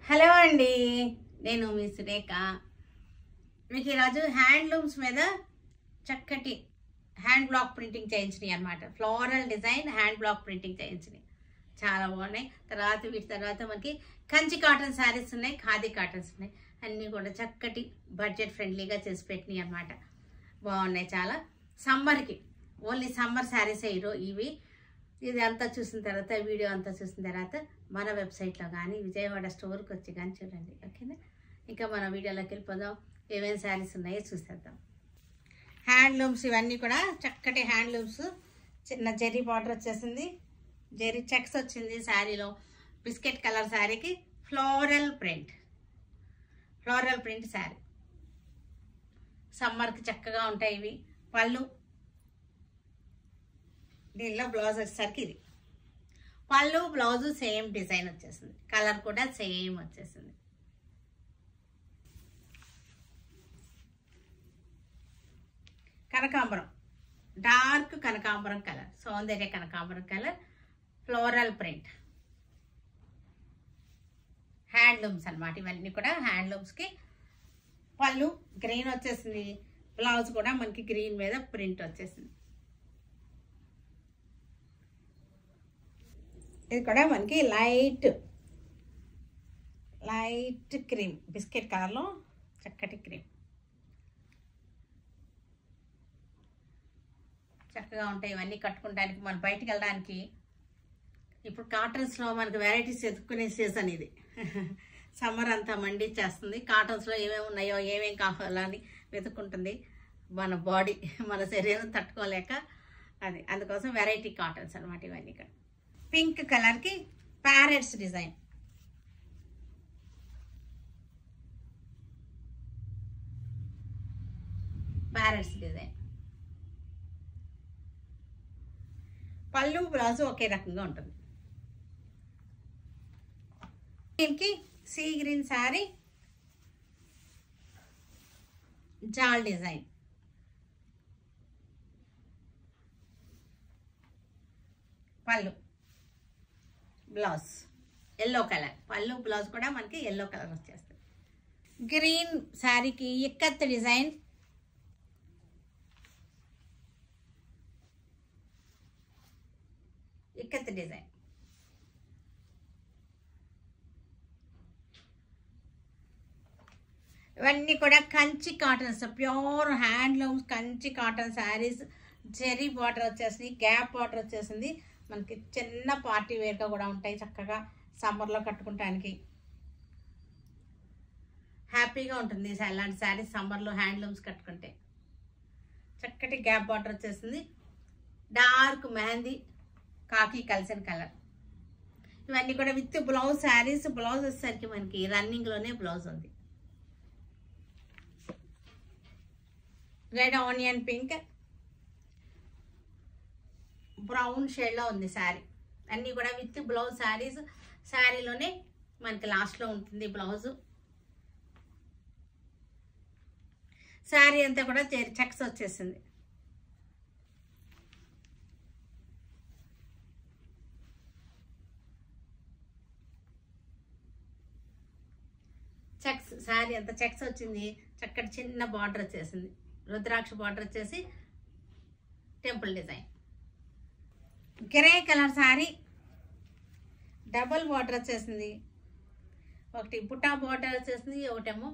Hello అండి, నేను మీ సురేఖ. మీకు ఈరోజు హ్యాండ్లూమ్స్ మీద చక్కటి హ్యాండ్ బ్లాక్ ప్రింటింగ్ చేయించినాయి అనమాట. Floral design hand block printing చేయించినాయి, చాలా బాగున్నాయి. వీటి తర్వాత మనకి కంచి కాటన్ శారీస్ ఉన్నాయి, ఖాదీ కాటన్స్ ఉన్నాయి. అన్నీ కూడా చక్కటి బడ్జెట్ ఫ్రెండ్లీగా చేసి పెట్టినాయి అనమాట. బాగున్నాయి చాలా. సమ్మర్కి ఓన్లీ సమ్మర్ శారీస్ ఇవి. ఇది అంతా చూసిన తర్వాత, వీడియో అంతా చూసిన తర్వాత మన వెబ్సైట్లో కానీ విజయవాడ స్టోర్కి వచ్చి కానీ చూడండి, ఓకేనా? ఇంకా మన వీడియోలోకి వెళ్ళిపోదాం. ఏమేమి శారీస్ ఉన్నాయో చూసేద్దాం. హ్యాండ్లూమ్స్ ఇవన్నీ కూడా చక్కటి హ్యాండ్లూమ్స్. చిన్న జెరీ బార్డర్ వచ్చేసింది, జెరీ చెక్స్ వచ్చింది శారీలో. బిస్కెట్ కలర్ శారీకి ఫ్లోరల్ ప్రింట్ శారీ. సమ్మర్కి చక్కగా ఉంటాయి ఇవి. పళ్ళు, దీనిలో బ్లౌజ్ వచ్చేసరికి ఇది పళ్ళు, బ్లౌజు సేమ్ డిజైన్ వచ్చేసింది, కలర్ కూడా సేమ్ వచ్చేసింది. కనకాంబరం, డార్క్ కనకాంబరం కలర్, సౌందర్య కనకాంబరం కలర్, ఫ్లోరల్ ప్రింట్. హ్యాండ్లూమ్స్ అన్నమాట ఇవన్నీ కూడా. హ్యాండ్లూమ్స్కి పళ్ళు గ్రీన్ వచ్చేసింది, బ్లౌజ్ కూడా మనకి గ్రీన్ మీద ప్రింట్ వచ్చేసింది. ఇది కూడా మనకి లైట్ క్రీమ్, బిస్కెట్ కలర్లో చక్కటి క్రీమ్. చక్కగా ఉంటాయి ఇవన్నీ కట్టుకోవడానికి, మనం బయటికి వెళ్ళడానికి. ఇప్పుడు కాటన్స్లో మనకి వెరైటీస్ ఎత్తుకునే సీజన్ ఇది. సమ్మర్ అంతా మండిచ్చేస్తుంది. కాటన్స్లో ఏమేమి ఉన్నాయో, ఏమేమి కావాలని వెతుక్కుంటుంది మన బాడీ, మన శరీరం తట్టుకోలేక. అందుకోసం వెరైటీ కాటన్స్ అనమాట ఇవన్నీ. ఇక్కడ పింక్ కలర్కి ప్యారెట్స్ డిజైన్, పళ్ళు బ్లౌజ్ ఒకే రకంగా ఉంటుంది. దీనికి సీ గ్రీన్ శారీ, జాల్ డిజైన్. పళ్ళు, బ్లౌజ్ ఎల్లో కలర్, పళ్ళు బ్లౌజ్ కూడా మనకి ఎల్లో కలర్ వచ్చేస్తుంది. గ్రీన్ శారీకి ఇక్కత్ డిజైన్, ఇవన్నీ కూడా Kanchi cottons, pure handlooms Kanchi cotton sarees. Zari border వచ్చేసింది, గ్యాప్ బార్డర్ వచ్చేసింది. మనకి చిన్న పార్టీ వేర్గా కూడా ఉంటాయి, చక్కగా సమ్మర్లో కట్టుకుంటానికి హ్యాపీగా ఉంటుంది. అలాంటి శారీస్ సమ్మర్లో హ్యాండ్లూమ్స్ కట్టుకుంటే. చక్కటి గ్యాప్ బార్డర్ వచ్చేసింది, డార్క్ మెహందీ కాకి కలిసిన కలర్. ఇవన్నీ కూడా విత్ బ్లౌజ్ శారీస్. బ్లౌజ్ వచ్చేసరికి మనకి రన్నింగ్లోనే బ్లౌజ్ ఉంది. రెడ్ ఆనియన్ పింక్, బ్రౌన్ షేడ్లో ఉంది శారీ. అన్నీ కూడా విత్ బ్లౌజ్ శారీస్. శారీలోనే మనకి లాస్ట్లో ఉంటుంది బ్లౌజు. శారీ అంతా కూడా చెక్స్ వచ్చేసింది. చెక్స్, శారీ అంతా చెక్స్ వచ్చింది. చక్కటి చిన్న బార్డర్ వచ్చేసింది, రుద్రాక్ష బార్డర్ వచ్చేసి temple design. Grey colour sari, double border వచ్చేసింది. ఒకటి బుటా బార్డర్ వచ్చేసింది, ఒకటేమో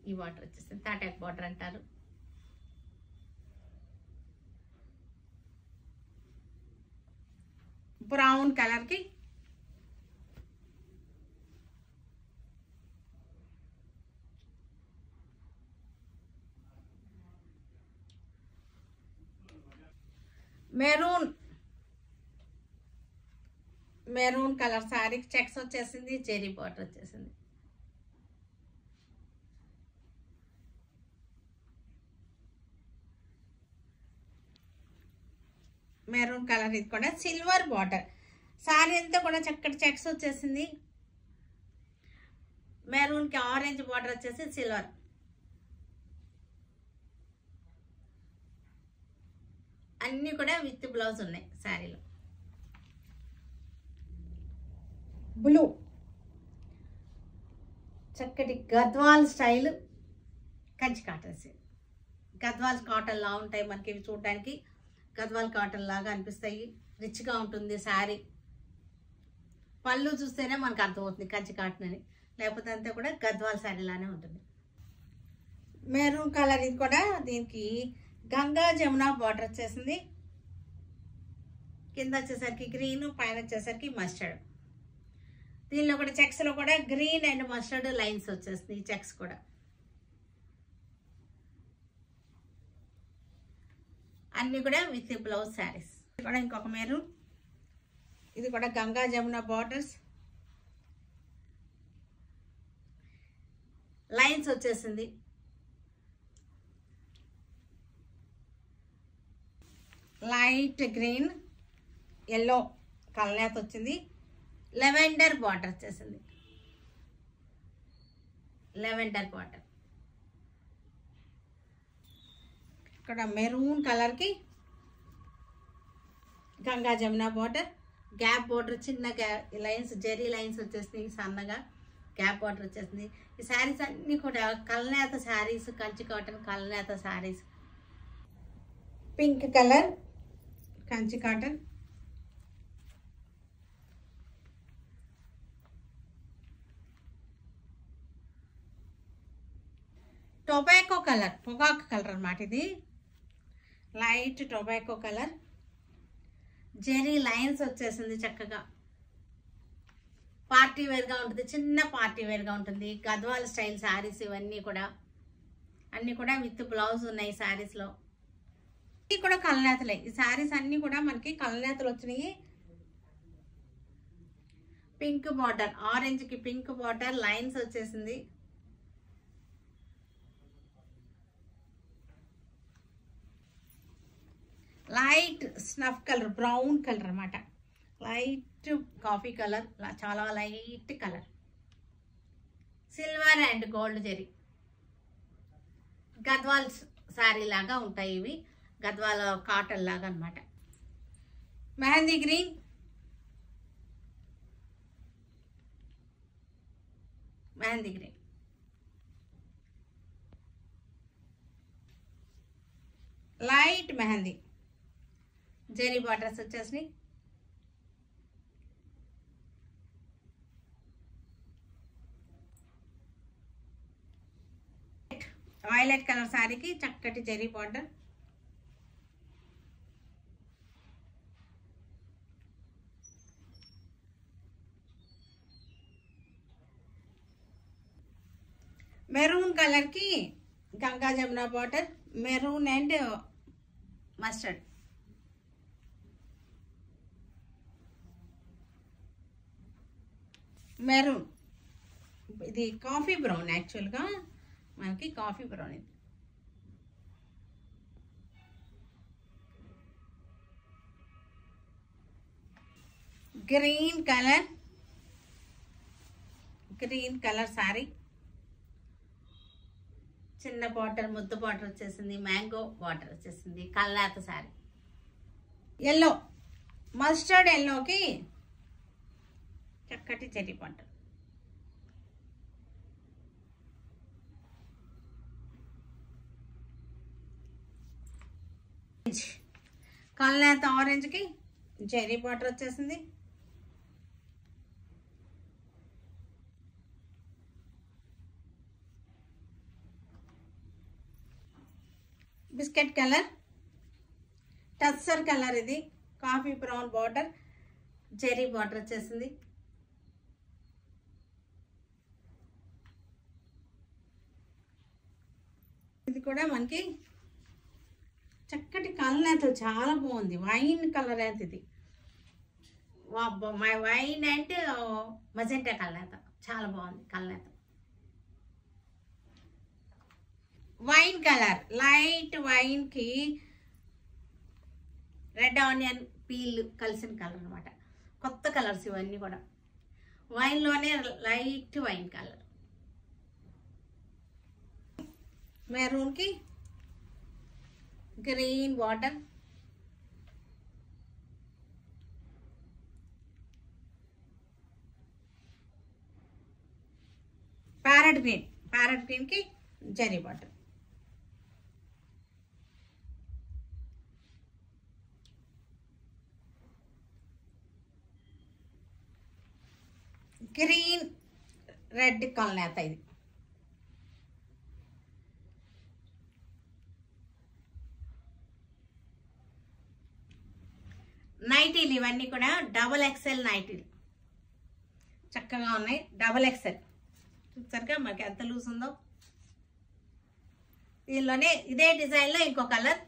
ఈ బార్డర్ వచ్చేసింది, తాటాక్ బార్డర్ అంటారు. బ్రౌన్ కలర్కి మెరూన్ కలర్ శారీకి చెక్స్ వచ్చేసింది, జెరీ బార్డర్ వచ్చేసింది. మెరూన్ కలర్, ఇది కూడా సిల్వర్ బార్డర్. శారీ అంతా కూడా చక్కటి చెక్స్ వచ్చేసింది. మెరూన్కి ఆరెంజ్ బార్డర్ వచ్చేసి సిల్వర్. అన్నీ కూడా విత్ బ్లౌజ్ ఉన్నాయి శారీలో. బ్లూ చక్కటి Gadwal style Kanchi cottons. Gadwal cotton లా ఉంటాయి మనకి ఇవి చూడడానికి. గద్వాల్ కాటన్ లాగా అనిపిస్తాయి. రిచ్గా ఉంటుంది శారీ. పళ్ళు చూస్తేనే మనకు అర్థమవుతుంది కంచి కాటన్ అని, లేకపోతే అంతా కూడా గద్వాల్ శారీ లానే ఉంటుంది. మెరూన్ కలర్ ఇది కూడా. దీనికి గంగా జమున బార్డర్ వచ్చేసింది. కింద వచ్చేసరికి గ్రీన్, పైన వచ్చేసరికి మస్టర్డ్. దీనిలో కూడా చెక్స్లో కూడా గ్రీన్ అండ్ మస్టర్డ్ లైన్స్ వచ్చేస్తుంది ఈ చెక్స్ కూడా. అన్నీ కూడా విత్ బ్లౌజ్ శారీస్. ఇది కూడా ఇంకొక మెరూన్. ఇది కూడా గంగా జమున బార్డర్స్, లైన్స్ వచ్చేసింది. లైట్ గ్రీన్, ఎల్లో కలనేత వచ్చింది. లెవెండర్ బార్డర్ వచ్చేసింది. Lavender border. ఇక్కడ మెరూన్ కలర్కి Ganga Jamuna border, gap border, చిన్న లైన్స్, జెరీ లైన్స్ వచ్చేసినాయి సన్నగా. గ్యాప్ బార్డర్ వచ్చేసింది. ఈ శారీస్ అన్నీ కూడా కలనేత శారీస్, కంచి కాటన్ కలనేత saris. Pink colour Kanchi cotton. Tobacco colour, పొగాకు కలర్ అన్నమాట ఇది. Light tobacco colour, zari lines వచ్చేసింది చక్కగా. పార్టీ వేర్గా ఉంటుంది, చిన్న పార్టీ వేర్గా ఉంటుంది. గద్వాల్ స్టైల్ శారీస్ ఇవన్నీ కూడా. అన్నీ కూడా విత్ బ్లౌజ్ ఉన్నాయి శారీస్లో. ఇవి కూడా కలనేతలే. ఈ శారీస్ అన్నీ కూడా మనకి కలనేతలు వచ్చినాయి. పింక్ బార్డర్, ఆరెంజ్కి పింక్ బార్డర్, లైన్స్ వచ్చేసింది. Light snuff colour, brown colour అన్నమాట. లైట్ కాఫీ కలర్, చాలా light colour. Silver and gold zari. Gadwal sari లాగా ఉంటాయి ఇవి. గద్వాల కాటన్ లాగా అన్నమాట. Mehndi green, mehndi green. Light mehndi, zari borders వచ్చేసినాయి. వైలెట్ కలర్ శారీకి చక్కటి జెరీ బార్డర్. మెరూన్ కలర్కి Ganga Jamuna border, maroon and mustard. Maroon, ఇది కాఫీ బ్రౌన్, యాక్చువల్గా మనకి కాఫీ బ్రౌన్ ఇది. Green colour, green colour sari. చిన్న బార్డర్, ముద్దు బార్డర్ వచ్చేసింది. మ్యాంగో బార్డర్ వచ్చేసింది. కల్లాత శారీ. ఎల్లో, మస్టర్డ్ ఎల్లోకి చక్కటి చెరీ బార్డర్. కల్లాత ఆరెంజ్కి జెరీ బార్డర్ వచ్చేసింది. బిస్కెట్ కలర్, టస్సర్ కలర్, ఇది coffee brown border, zari border వచ్చేసింది. ఇది కూడా మనకి చక్కటి కలర్, చాలా బాగుంది. వైన్ కలర్ అయితే ఇది. వైన్ అండ్ మజెంటా కలర్, చాలా బాగుంది colour. Wine colour, light wine కి రెడ్ ఆనియన్ పీల్ కలిసిన కలర్ అనమాట. కొత్త కలర్స్ ఇవన్నీ కూడా. వైన్ లోనే లైట్ వైన్ కలర్. మెరూన్ కి గ్రీన్ బార్డర్. ప్యారెట్ గ్రీన్కి జరీ బార్డర్. గ్రీన్ రెడ్ కలనేత ఇది. నైటీలు ఇవన్నీ కూడా డబుల్ ఎక్సెల్ నైటీలు చక్కగా ఉన్నాయి. డబుల్ ఎక్సెల్ చూసారుగా మనకి ఎంత లూజ్ ఉందో. దీనిలోనే ఇదే డిజైన్లో ఇంకో కలర్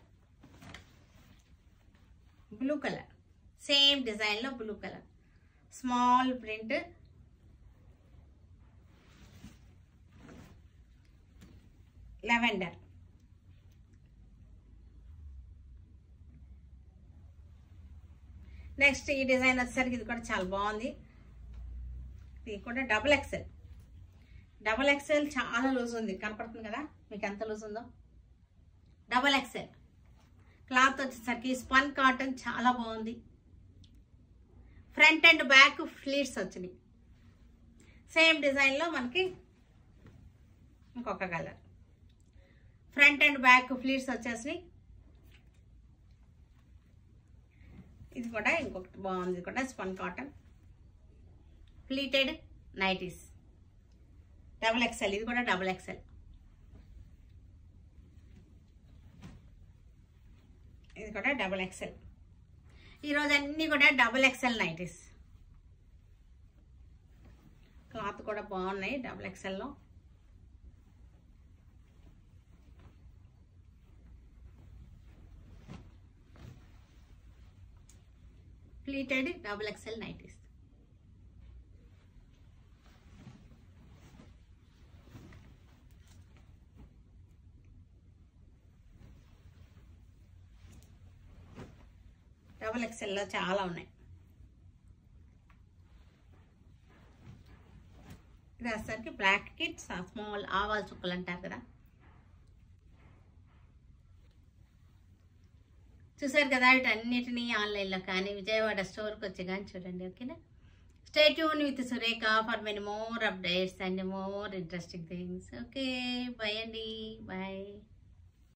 బ్లూ కలర్, సేమ్ డిజైన్లో blue colour, small print, lavender. Next ఈ డిజైన్ వచ్చేసరికి ఇది కూడా చాలా బాగుంది. ఇది కూడా డబుల్ ఎక్సెల్. డబుల్ ఎక్సెల్ చాలా లూజ్ ఉంది, కనపడుతుంది కదా మీకు ఎంత లూజ్ ఉందో. డబుల్ ఎక్సెల్ క్లాత్ వచ్చేసరికి స్పన్ కాటన్, చాలా బాగుంది. ఫ్రంట్ అండ్ బ్యాక్ ఫ్లీట్స్ వచ్చినాయి. సేమ్ డిజైన్లో మనకి ఇంకొక colour, front and back fleets వచ్చేసినాయి. ఇది కూడా ఇంకొకటి బాగుంది, ఇది కూడా spun cotton pleated nighties double excel. ఇది కూడా డబుల్ ఎక్సెల్. ఇది కూడా డబుల్ ఎక్సెల్. ఈరోజు అన్నీ కూడా డబుల్ ఎక్సెల్ నైటీస్. క్లాత్ కూడా బాగున్నాయి డబుల్ ఎక్సెల్లో. Pleated double XL nighties. Double ఎక్సెల్లో చాలా ఉన్నాయి. ఇది వచ్చేసరికి బ్లాక్ కిట్, స్మాల్ ఆవాల చుక్కలు అంటారు కదా. చూసారు కదా, వీటన్నిటినీ ఆన్లైన్లో కానీ విజయవాడ స్టోర్కి వచ్చి కానీ చూడండి. ఓకేనా? Stay tune with Surekha for many more updates and more interesting things. Okay, bye అండి, బాయ్.